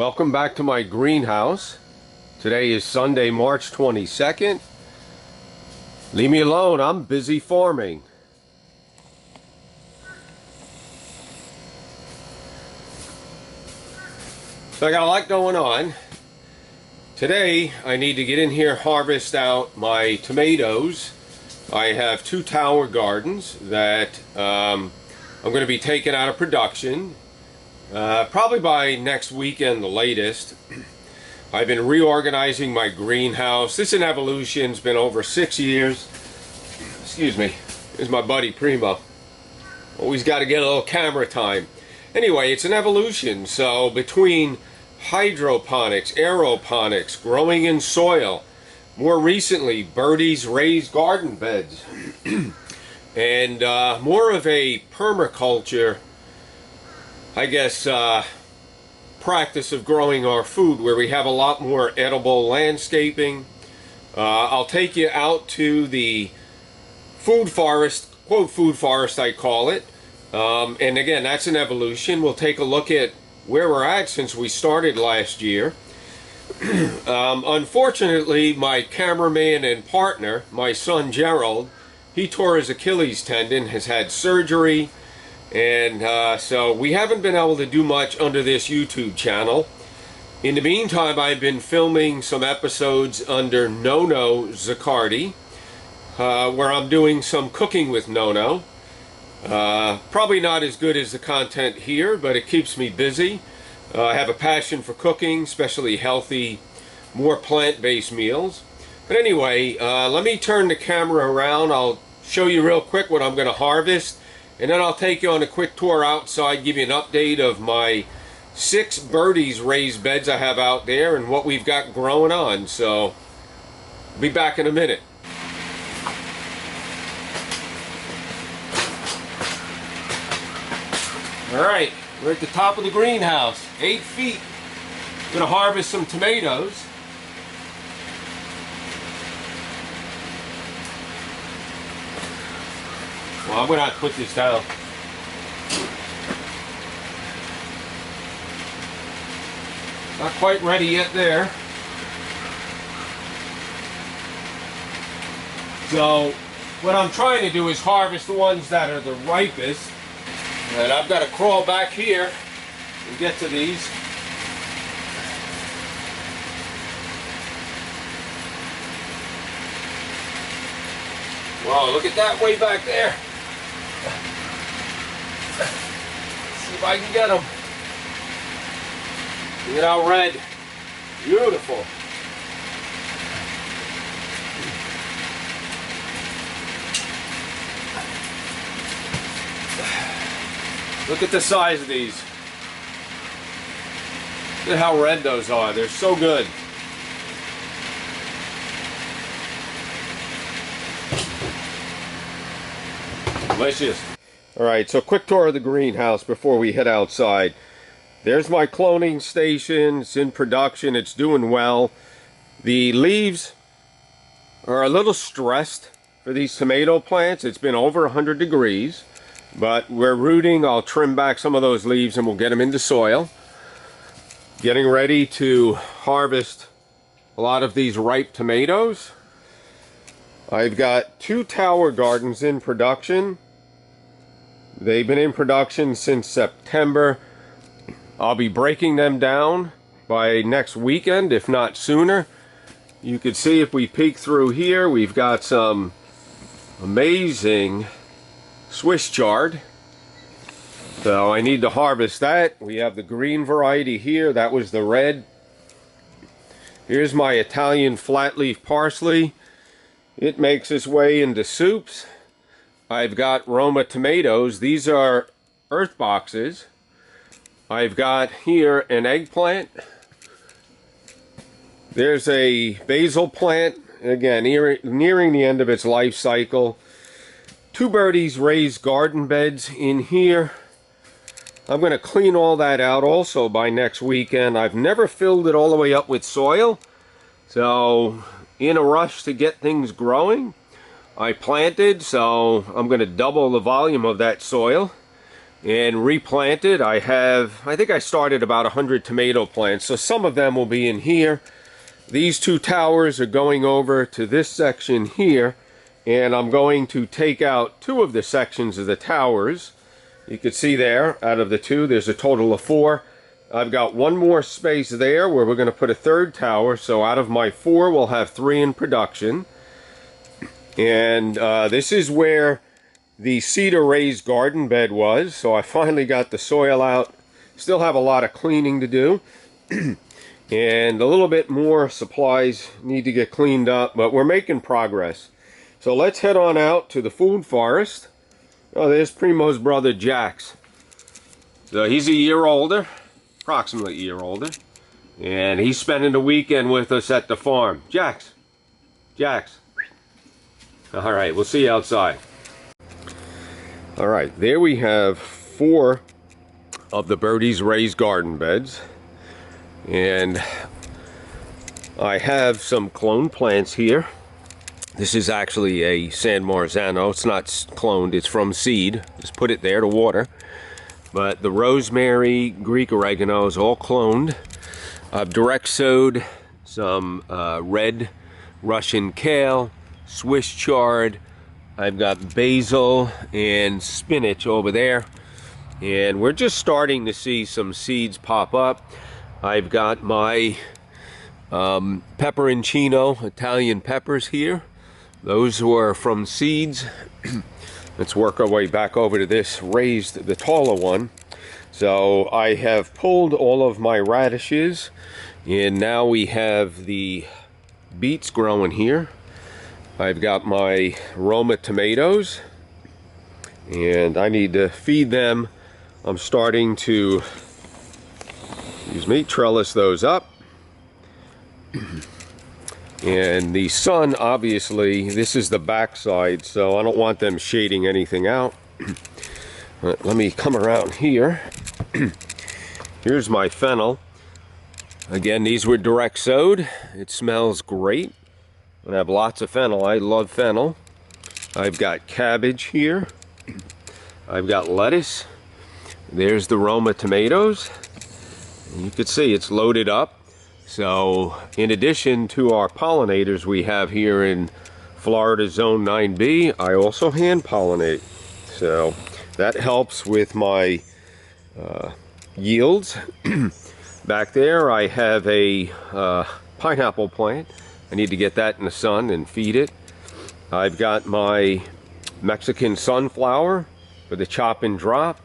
Welcome back to my greenhouse. Today is Sunday, March 22nd. Leave me alone, I'm busy farming. So I got a lot going on. Today I need to get in here, harvest out my tomatoes. I have 2 tower gardens that I'm going to be taking out of production. Probably by next weekend, the latest. I've been reorganizing my greenhouse. This is an evolution. It's been over 6 years. Excuse me. Here's my buddy Primo. Always got to get a little camera time. Anyway, it's an evolution. So between hydroponics, aeroponics, growing in soil, more recently Birdie's raised garden beds, and more of a permaculture, I guess, practice of growing our food, where we have a lot more edible landscaping. I'll take you out to the food forest, quote food forest I call it, and again, that's an evolution. We'll take a look at where we're at since we started last year. Unfortunately, my cameraman and partner, my son Gerald, he tore his Achilles tendon, has had surgery, and so we haven't been able to do much under this YouTube channel. In the meantime, I've been filming some episodes under Nono Zaccardi, where I'm doing some cooking with Nono. Probably not as good as the content here, but it keeps me busy. I have a passion for cooking, especially healthy, more plant-based meals. But anyway, let me turn the camera around. I'll show you real quick what I'm going to harvest, and then I'll take you on a quick tour outside, give you an update of my 6 Birdie's raised beds I have out there and what we've got growing on. So, I'll be back in a minute. Alright, we're at the top of the greenhouse, 8 feet. I'm going to harvest some tomatoes. Well, I'm going to have to put this down. Not quite ready yet there. So, what I'm trying to do is harvest the ones that are the ripest. And I've got to crawl back here and get to these. Wow, look at that way back there. See if I can get them. Look at how red. Beautiful. Look at the size of these. Look at how red those are. They're so good. Delicious. Alright, so quick tour of the greenhouse before we head outside. There's my cloning station. It's in production. It's doing well. The leaves are a little stressed for these tomato plants. It's been over 100 degrees. But we're rooting. I'll trim back some of those leaves and we'll get them into soil. Getting ready to harvest a lot of these ripe tomatoes. I've got 2 tower gardens in production. They've been in production since September. I'll be breaking them down by next weekend, if not sooner. You can see if we peek through here, we've got some amazing Swiss chard. So I need to harvest that. We have the green variety here. That was the red. Here's my Italian flat leaf parsley. It makes its way into soups. I've got Roma tomatoes. These are earth boxes. I've got here an eggplant. There's a basil plant. Again, nearing the end of its life cycle. 2 Birdie's raised garden beds in here. I'm going to clean all that out also by next weekend. I've never filled it all the way up with soil. So, in a rush to get things growing, I planted, so I'm going to double the volume of that soil. and replanted. I think I started about 100 tomato plants, so some of them will be in here. These two towers are going over to this section here, and I'm going to take out 2 of the sections of the towers. You can see there, out of the 2, there's a total of 4. I've got 1 more space there where we're going to put a 3rd tower, so out of my 4, we'll have 3 in production. And this is where the cedar raised garden bed was, so I finally got the soil out. Still have a lot of cleaning to do. And a little bit more supplies need to get cleaned up, but we're making progress. So let's head on out to the food forest. Oh, there's Primo's brother, Jax. So he's a year older, approximately a year older. And he's spending the weekend with us at the farm. Jax. Jax. All right, we'll see you outside. All right, there we have 4 of the Birdies raised garden beds. And I have some cloned plants here. This is actually a San Marzano. It's not cloned, it's from seed. Just put it there to water. But the rosemary, Greek oregano is all cloned. I've direct sowed some red Russian kale, Swiss chard. I've got basil and spinach over there. And we're just starting to see some seeds pop up. I've got my pepperoncino Italian peppers here. Those were from seeds. Let's work our way back over to this raised, the taller one. So I have pulled all of my radishes, and now we have the beets growing here. I've got my Roma tomatoes, and I need to feed them. I'm starting to, excuse me, trellis those up. And the sun, obviously, this is the back side, so I don't want them shading anything out. But let me come around here. Here's my fennel. Again, these were direct sowed. It smells great. I have lots of fennel. I love fennel. I've got cabbage here. I've got lettuce. There's the Roma tomatoes. And you can see it's loaded up. So in addition to our pollinators we have here in Florida Zone 9B, I also hand pollinate. So that helps with my yields. Back there I have a pineapple plant. I need to get that in the sun and feed it. I've got my Mexican sunflower for the chop and drop.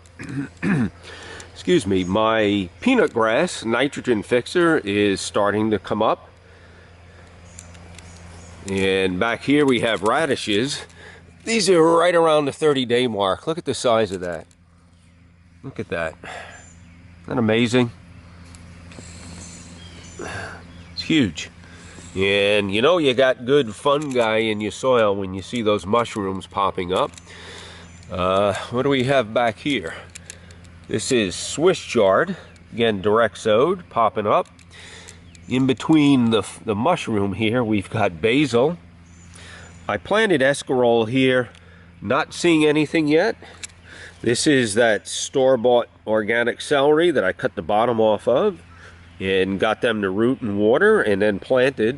Excuse me, my peanut grass nitrogen fixer is starting to come up. And back here we have radishes. These are right around the 30-day mark. Look at the size of that. Look at that. Isn't that amazing? It's huge. And you know you got good fungi in your soil when you see those mushrooms popping up. What do we have back here? This is Swiss chard, again direct sowed, popping up. In between the mushroom here, we've got basil. I planted escarole here, not seeing anything yet. This is that store-bought organic celery that I cut the bottom off of and got them to root and water and then planted.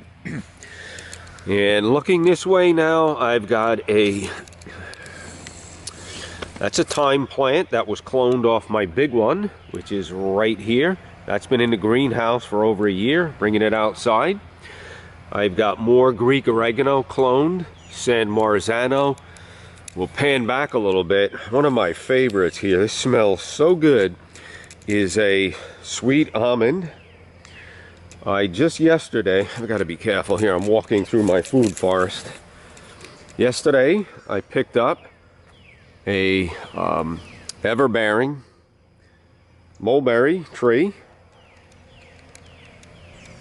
And looking this way now, I've got that's a thyme plant that was cloned off my big one, which is right here. That's been in the greenhouse for over a year, bringing it outside. I've got more Greek oregano cloned, San Marzano. We'll pan back a little bit. One of my favorites here, this smells so good, is a sweet almond. I just yesterday, I've got to be careful here, I'm walking through my food forest. Yesterday, I picked up a ever-bearing mulberry tree.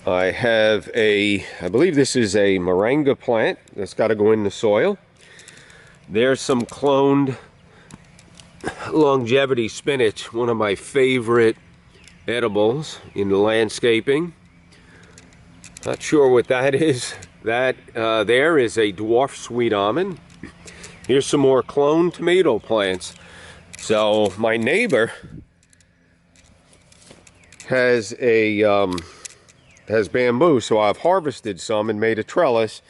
I have I believe this is a moringa plant that's got to go in the soil. There's some cloned longevity spinach, one of my favorite edibles in landscaping. Not sure what that is. That there is a dwarf sweet almond. Here's some more cloned tomato plants. So my neighbor has has bamboo, so I've harvested some and made a trellis.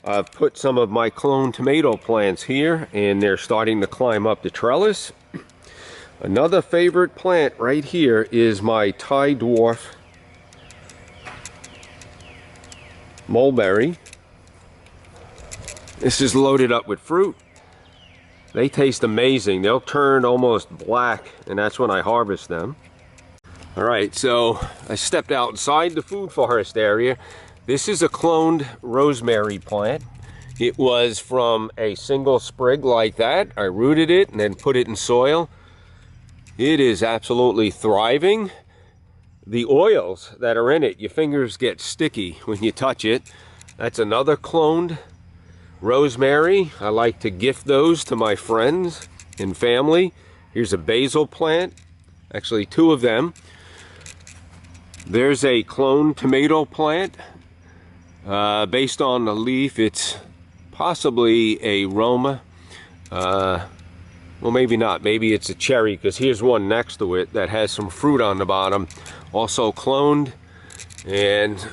I've put some of my clone tomato plants here, and they're starting to climb up the trellis. Another favorite plant right here is my Thai dwarf mulberry. This is loaded up with fruit. They taste amazing. They'll turn almost black, and that's when I harvest them. All right, so I stepped outside the food forest area. This is a cloned rosemary plant. It was from a single sprig like that. I rooted it and then put it in soil. It is absolutely thriving. The oils that are in it, your fingers get sticky when you touch it. That's another cloned rosemary. I like to gift those to my friends and family. Here's a basil plant, actually two of them. There's a cloned tomato plant. Based on the leaf, it's possibly a Roma. Well, maybe not. Maybe it's a cherry, because here's one next to it that has some fruit on the bottom. Also cloned. And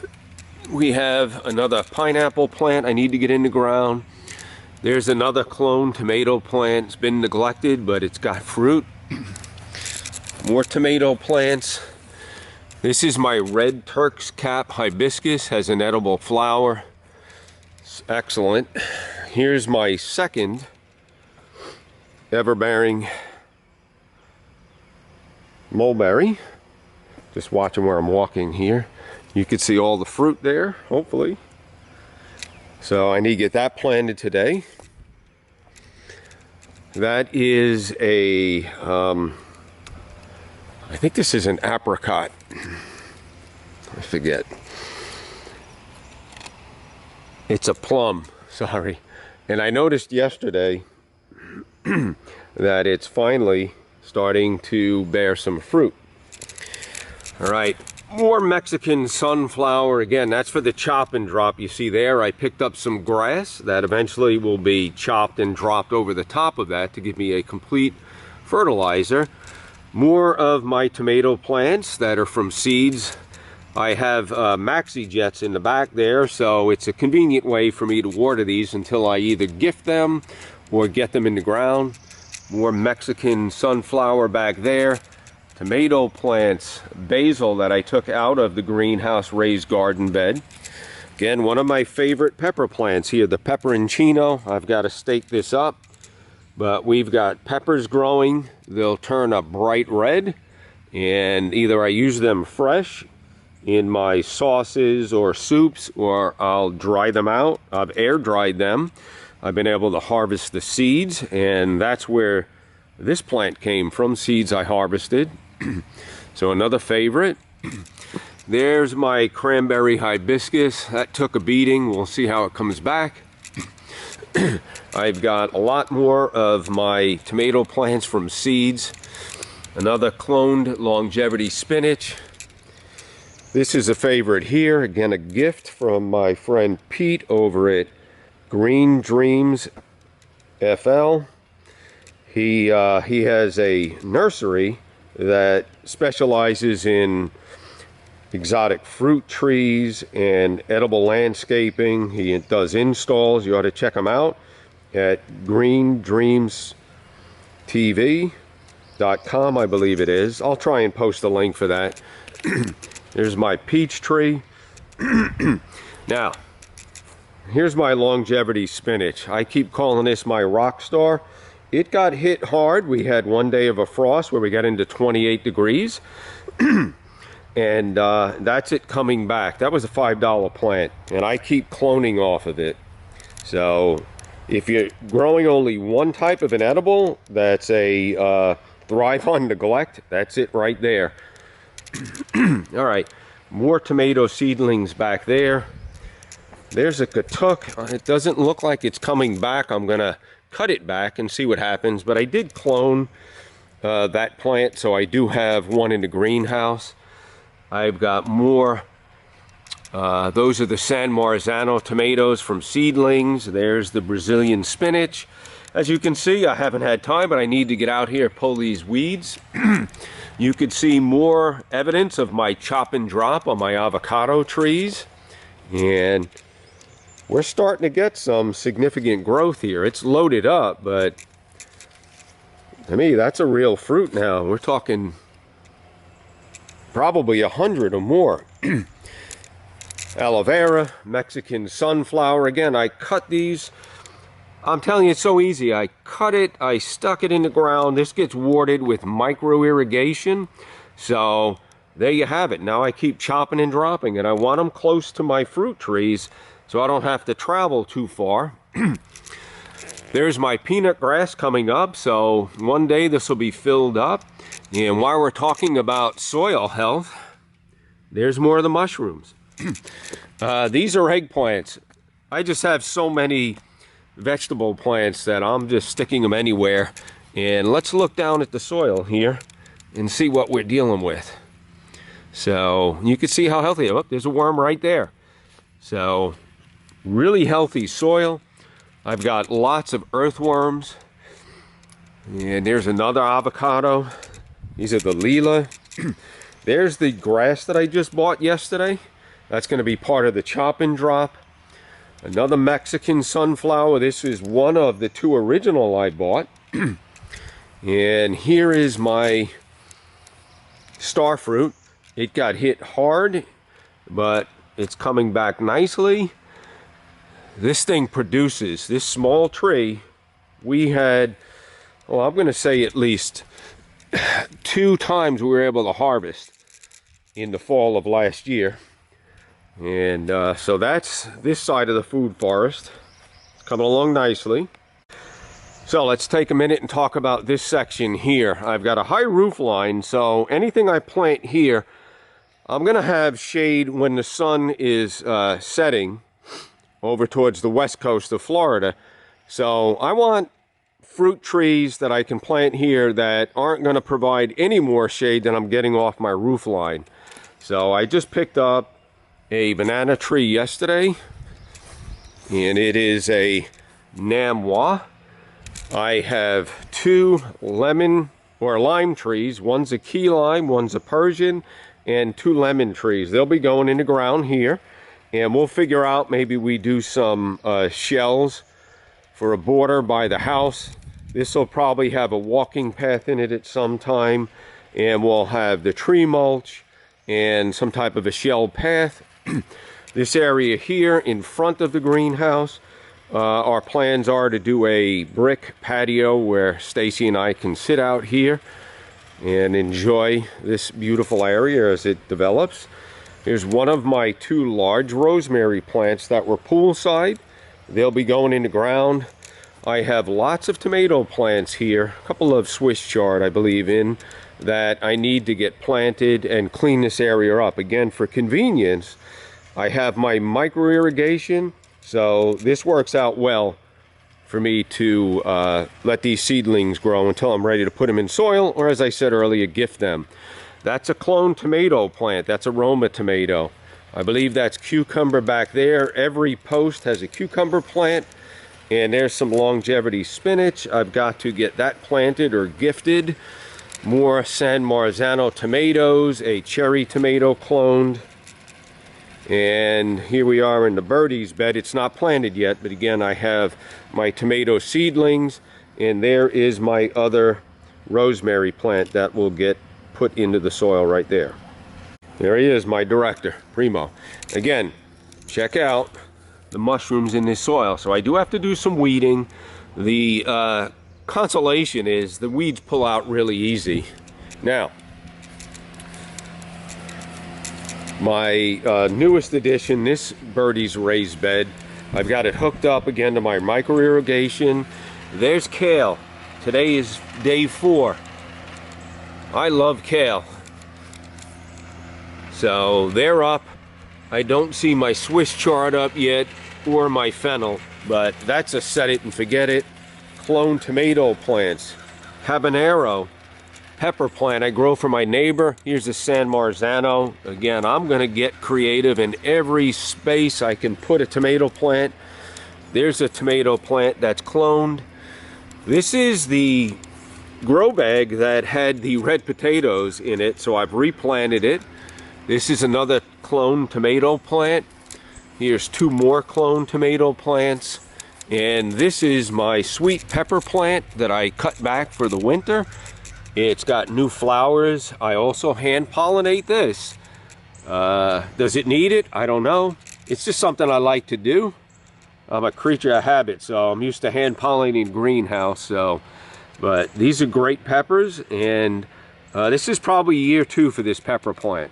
we have another pineapple plant I need to get in the ground. There's another cloned tomato plant. It's been neglected, but it's got fruit. More tomato plants. This is my red Turk's cap hibiscus, has an edible flower. It's excellent. Here's my second ever-bearing mulberry. Just watching where I'm walking here. You can see all the fruit there, hopefully. So I need to get that planted today. That is a, I think this is an apricot. I forget. It's a plum, sorry. And I noticed yesterday that it's finally starting to bear some fruit. All right, more Mexican sunflower. Again, that's for the chop and drop. You see there, I picked up some grass that eventually will be chopped and dropped over the top of that to give me a complete fertilizer. More of my tomato plants that are from seeds. I have Maxi Jets in the back there, so it's a convenient way for me to water these until I either gift them or get them in the ground. More Mexican sunflower back there. Tomato plants, basil that I took out of the greenhouse raised garden bed. Again, one of my favorite pepper plants here, the pepperoncino. I've got to stake this up. But we've got peppers growing. They'll turn a bright red, and either I use them fresh in my sauces or soups, or I'll dry them out. I've air dried them. I've been able to harvest the seeds, and that's where this plant came from, seeds I harvested. So another favorite. There's my cranberry hibiscus. That took a beating. We'll see how it comes back. I've got a lot more of my tomato plants from seeds. Another cloned longevity spinach. This is a favorite here. Again, a gift from my friend Pete over at Green Dreams FL. He has a nursery that specializes in exotic fruit trees and edible landscaping. He does installs. You ought to check him out at greendreamstv.com, I believe it is. I'll try and post a link for that. There's my peach tree. Now, here's my longevity spinach. I keep calling this my rock star. It got hit hard. We had one day of a frost where we got into 28 degrees. And that's it coming back. That was a $5 plant, and I keep cloning off of it. So if you're growing only one type of an edible, that's a thrive on neglect. That's it right there. All right, more tomato seedlings back there. There's a katuk. It doesn't look like it's coming back. I'm gonna cut it back and see what happens, but I did clone that plant, so I do have one in the greenhouse. I've got more. Those are the San Marzano tomatoes from seedlings. There's the Brazilian spinach. As you can see, I haven't had time, but I need to get out here and pull these weeds. You could see more evidence of my chop and drop on my avocado trees. And we're starting to get some significant growth here. It's loaded up, but to me, that's a real fruit now. We're talking probably 100 or more. Aloe vera, Mexican sunflower. Again, I cut these. I'm telling you, it's so easy. I cut it, I stuck it in the ground. This gets watered with micro irrigation. So there you have it. Now I keep chopping and dropping, and I want them close to my fruit trees so I don't have to travel too far. There's my peanut grass coming up, so one day this will be filled up. And while we're talking about soil health, there's more of the mushrooms. These are eggplants. I just have so many vegetable plants that I'm just sticking them anywhere. And let's look down at the soil here and see what we're dealing with. So you can see how healthy. Oh, there's a worm right there. So really healthy soil. I've got lots of earthworms. And there's another avocado. These are the Lila. There's the grass that I just bought yesterday. That's going to be part of the chop and drop. Another Mexican sunflower. This is one of the 2 original I bought. And here is my star fruit. It got hit hard, but it's coming back nicely. This thing produces, this small tree, we had, well, I'm going to say at least 2 times we were able to harvest in the fall of last year. And so that's this side of the food forest. It's coming along nicely. So let's take a minute and talk about this section here. I've got a high roof line, so anything I plant here, I'm going to have shade when the sun is setting over towards the west coast of Florida. So I want fruit trees that I can plant here that aren't going to provide any more shade than I'm getting off my roof line. So I just picked up a banana tree yesterday, and it is a Namwa. I have 2 lemon or lime trees. One's a key lime, one's a Persian, and 2 lemon trees. They'll be going in the ground here, and we'll figure out, maybe we do some shells for a border by the house. This will probably have a walking path in it at some time, and we'll have the tree mulch and some type of a shell path. This area here in front of the greenhouse, our plans are to do a brick patio where Stacy and I can sit out here and enjoy this beautiful area as it develops. Here's one of my 2 large rosemary plants that were poolside. They'll be going in the ground. I have lots of tomato plants here, a couple of Swiss chard I believe in, that I need to get planted and clean this area up. Again, for convenience, I have my micro irrigation, so this works out well for me to let these seedlings grow until I'm ready to put them in soil, or as I said earlier, gift them. That's a clone tomato plant. That's a Roma tomato. I believe that's cucumber back there. Every post has a cucumber plant, and there's some longevity spinach. I've got to get that planted or gifted. More San Marzano tomatoes, a cherry tomato cloned. And here we are in the Birdie's bed. It's not planted yet, but again, I have my tomato seedlings, and there is my other rosemary plant that will get put into the soil right there. There he is, my director, Primo. Again, check out the mushrooms in this soil. So I do have to do some weeding. The consolation is the weeds pull out really easy. Now, my newest addition, this Birdie's raised bed, I've got it hooked up again to my micro irrigation. There's kale. Today is day 4. I love kale. So they're up. I don't see my Swiss chard up yet or my fennel, but that's a set it and forget it. Clone tomato plants, habanero pepper plant I grow for my neighbor. Here's a San Marzano. Again, I'm gonna get creative in every space I can put a tomato plant. There's a tomato plant that's cloned. This is the grow bag that had the red potatoes in it, so I've replanted it. This is another clone tomato plant. Here's 2 more clone tomato plants. And this is my sweet pepper plant that I cut back for the winter. It's got new flowers. I also hand pollinate this. Does it need it? I don't know. It's just something I like to do. I'm a creature of habit, so I'm used to hand pollinating greenhouse. But these are great peppers, and this is probably year 2 for this pepper plant.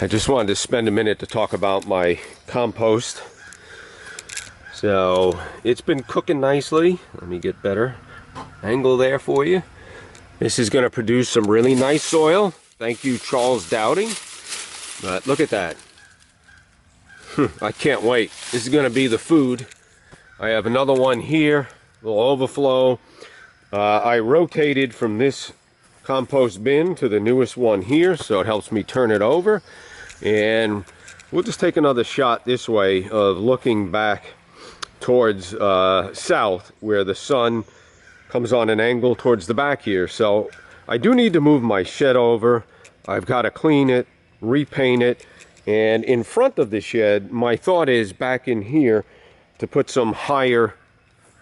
I just wanted to spend a minute to talk about my compost. So it's been cooking nicely. Let me get better angle there for you. This is going to produce some really nice soil. Thank you, Charles Dowding. But look at that. I can't wait. This is going to be the food. I have another one here, a little overflow. I rotated from this compost bin to the newest one here, so it helps me turn it over. And we'll just take another shot this way of looking back towards south, where the sun comes on an angle towards the back here. So I do need to move my shed over. I've got to clean it, repaint it, and in front of the shed, my thought is back in here to put some higher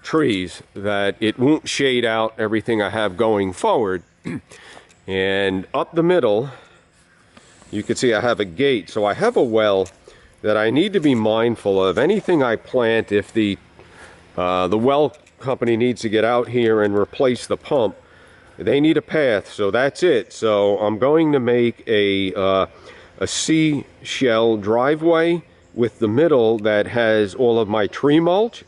trees that it won't shade out everything I have going forward. And up the middle, you can see I have a gate, so I have a well that I need to be mindful of. Anything I plant, if the well company needs to get out here and replace the pump, they need a path, so that's it. So I'm going to make a seashell driveway with the middle that has all of my tree mulch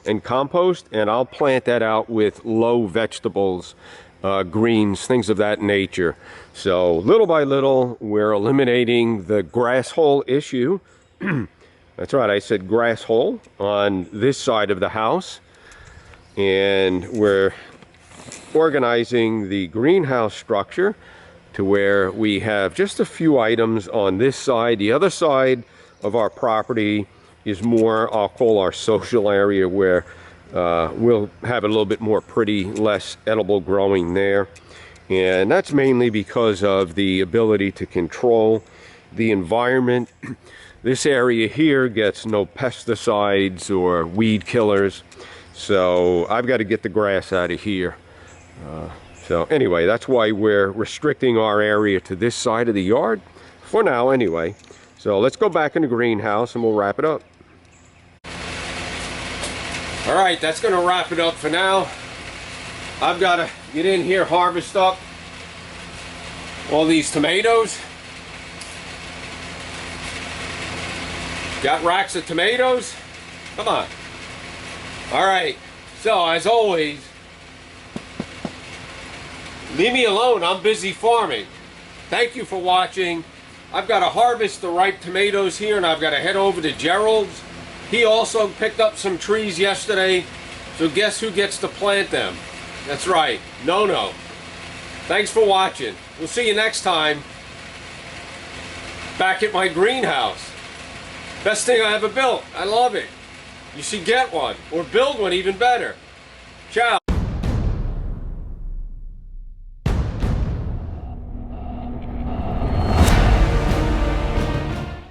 and compost, and I'll plant that out with low vegetables, greens, things of that nature. So little by little, we're eliminating the grass hole issue. That's right, I said grass hole on this side of the house. And we're organizing the greenhouse structure to where we have just a few items on this side. The other side of our property is more, I'll call our social area, where we'll have a little bit more pretty, less edible growing there. And that's mainly because of the ability to control the environment. This area here gets no pesticides or weed killers, so I've got to get the grass out of here. So anyway, that's why we're restricting our area to this side of the yard, for now anyway. So let's go back in the greenhouse and we'll wrap it up. All right, that's going to wrap it up for now. I've got to get in here, harvest up all these tomatoes. Got racks of tomatoes? Come on. All right, so as always, leave me alone, I'm busy farming. Thank you for watching. I've got to harvest the ripe tomatoes here, and I've got to head over to Gerald's. He also picked up some trees yesterday, so guess who gets to plant them? That's right, No-No. Thanks for watching. We'll see you next time back at my greenhouse. Best thing I ever built. I love it. You should get one, or build one even better. Ciao.